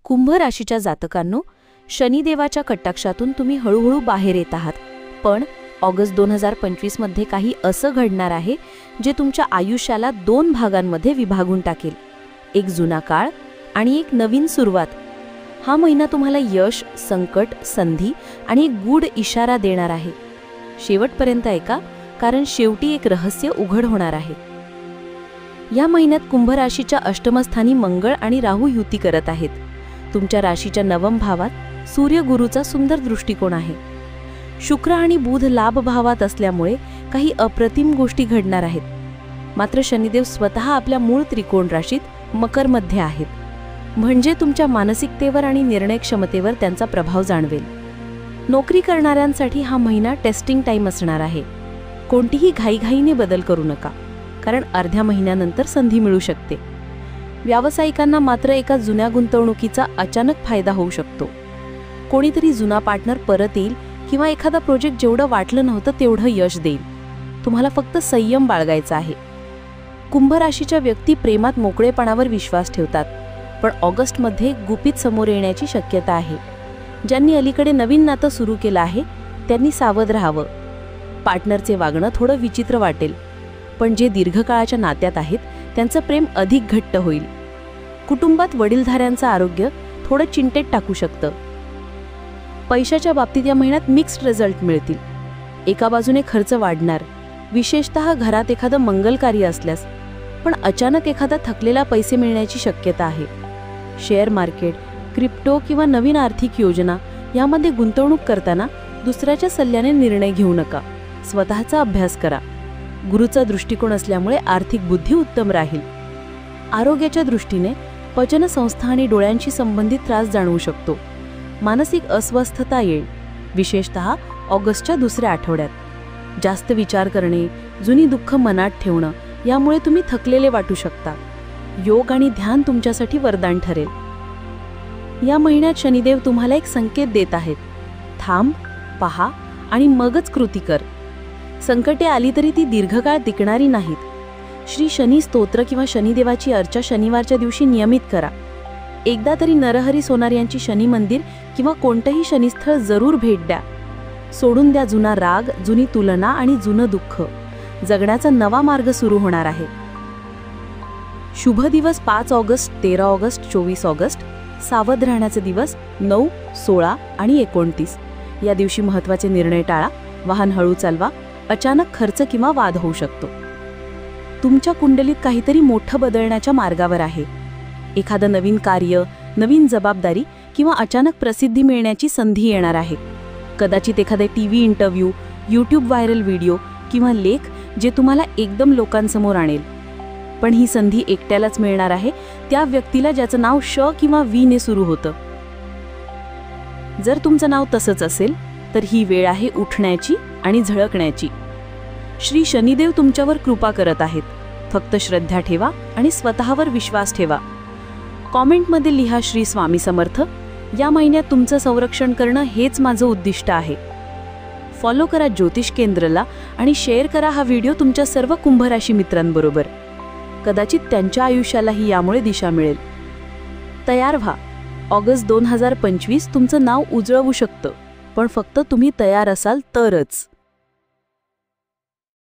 कुंभ राशीच्या जातकांनो, शनिदेवाच्या कटाक्षातून तुम्ही हळूहळू बाहेर येत आहात. पण ऑगस्ट 2025 मध्ये काही असं घडणार आहे जे तुमच्या आयुष्याला 2 भागांमध्ये विभागून टाकेल. एक जुना काळ आणि एक नवीन सुरुवात. हा महिना तुम्हाला यश, संकट, संधी आणि एक गूढ इशारा देणार आहे. शेवटपर्यंत ऐका, कारण शेवटी एक रहस्य उघड होणार आहे. या महिन्यात कुंभ राशीच्या अष्टमस्थानी मंगळ आणि राहू युती करत आहेत. तुमच्या राशीच्या नवम भावात सूर्य गुरूचा सुंदर दृष्टिकोन आहे. शुक्र आणि बुध लाभ भावात असल्यामुळे काही अप्रतिम गोष्टी घडणार आहेत. मात्र शनिदेव स्वतः आपल्या मूळ त्रिकोण राशीत मकरमध्ये आहेत, म्हणजे तुमच्या मानसिकतेवर आणि निर्णय क्षमतेवर त्यांचा प्रभाव जाणवेल. नोकरी करणाऱ्यांसाठी हा महिना टेस्टिंग टाइम असणार आहे. कोणतीही घाईघाईने बदल करू नका, कारण अर्ध्या महिन्यानंतर संधी मिळू शकते. व्यावसायिकांना मात्र एका जुन्या गुंतवणुकीचा अचानक फायदा होऊ शकतो. कोणीतरी जुना पार्टनर परत येईल किंवा एखादा प्रोजेक्ट जेवढं वाटलं नव्हतं तेवढं यश देईल. तुम्हाला फक्त संयम बाळगायचा आहे. कुंभ राशीच्या व्यक्ती प्रेमात मोकळेपणावर विश्वास ठेवतात, पण ऑगस्टमध्ये गुपित समोर येण्याची शक्यता आहे. ज्यांनी अलीकडे नवीन नातं सुरू केलं आहे त्यांनी सावध राहावं. पार्टनरचे वागणं थोडं विचित्र वाटेल, पण जे दीर्घकाळाच्या नात्यात आहेत त्यांचं प्रेम अधिक घट्ट होईल. कुटुंबात वडीलधाऱ्यांचं आरोग्य थोडं चिंतेत टाकू शकतं. पैशाच्या बाबतीत या महिन्यात मिक्स्ड रिझल्ट मिळतील. एका बाजूने खर्च वाढणार, विशेषतः घरात एखादं मंगल कार्य असल्यास, पण अचानक एखादा थकलेला पैसे मिळण्याची शक्यता आहे. शेअर मार्केट, क्रिप्टो किंवा नवीन आर्थिक योजना यामध्ये गुंतवणूक करताना दुसऱ्याच्या सल्ल्याने निर्णय घेऊ नका. स्वतःचा अभ्यास करा. गुरूचा दृष्टिकोन असल्यामुळे आर्थिक बुद्धी उत्तम राहील. आरोग्याच्या दृष्टीने पचनसंस्था आणि डोळ्यांशी संबंधित त्रास जाणवू शकतो. मानसिक अस्वस्थता येईल, विशेषतः ऑगस्टच्या दुसऱ्या आठवड्यात. जास्त विचार करणे, जुनी दुःख मनात ठेवणं यामुळे तुम्ही थकलेले वाटू शकता. योग आणि ध्यान तुमच्यासाठी वरदान ठरेल. या महिन्यात शनिदेव तुम्हाला एक संकेत देत आहेत. थांब, पहा आणि मगच कृती कर. संकटे आली तरी ती दीर्घकाळ टिकणारी नाहीत. श्री शनी स्तोत्र किंवा शनिदेवाची अर्चा शनिवारच्या दिवशी नियमित करा. एकदा तरी नरहरी सोनार यांची शनी मंदिर किंवा कोणतंही शनिस्थळ जरूर भेट द्या. सोडून द्या जुना राग, जुनी तुलना आणि जुनं दुःख. जगण्याचा नवा मार्ग सुरू होणार आहे. शुभ दिवस 5 ऑगस्ट, 13 ऑगस्ट, 24 ऑगस्ट. सावध राहण्याचे दिवस 9, 16 आणि 29. या दिवशी महत्त्वाचे निर्णय टाळा. वाहन हळू चालवा. अचानक खर्च किंवा वाद होऊ शकतो. तुमच्या कुंडलीत काहीतरी मोठं बदलण्याच्या मार्गावर आहे. एखादं नवीन कार्य, नवीन जबाबदारी किंवा अचानक प्रसिद्धी मिळण्याची संधी येणार आहे. कदाचित एखादा TV interview, YouTube viral video किंवा लेख जे तुम्हाला एकदम लोकांसमोर आणेल. पण ही संधी एकट्यालाच मिळणार आहे, त्या व्यक्तीला ज्याचं नाव श किंवा वी ने सुरू होतं. जर तुमचं नाव तसंच असेल तर ही वेळ आहे उठण्याची आणि झळकण्याची. श्री शनिदेव तुमच्यावर कृपा करत आहेत. फक्त श्रद्धा ठेवा आणि स्वतःवर विश्वास ठेवा. कॉमेंटमध्ये लिहा श्री स्वामी समर्थ. या महिन्यात तुमचं संरक्षण करणं हेच माझं उद्दिष्ट आहे. फॉलो करा ज्योतिष केंद्रला आणि शेअर करा हा व्हिडिओ तुमच्या सर्व कुंभ राशी मित्रांबरोबर. कदाचित त्यांच्या आयुष्यालाही यामुळे दिशा मिळेल. तयार व्हा. ऑगस्ट 2025 तुमचं नाव उजळवू शकतं, पण फक्त तुम्ही तयार असाल तरच.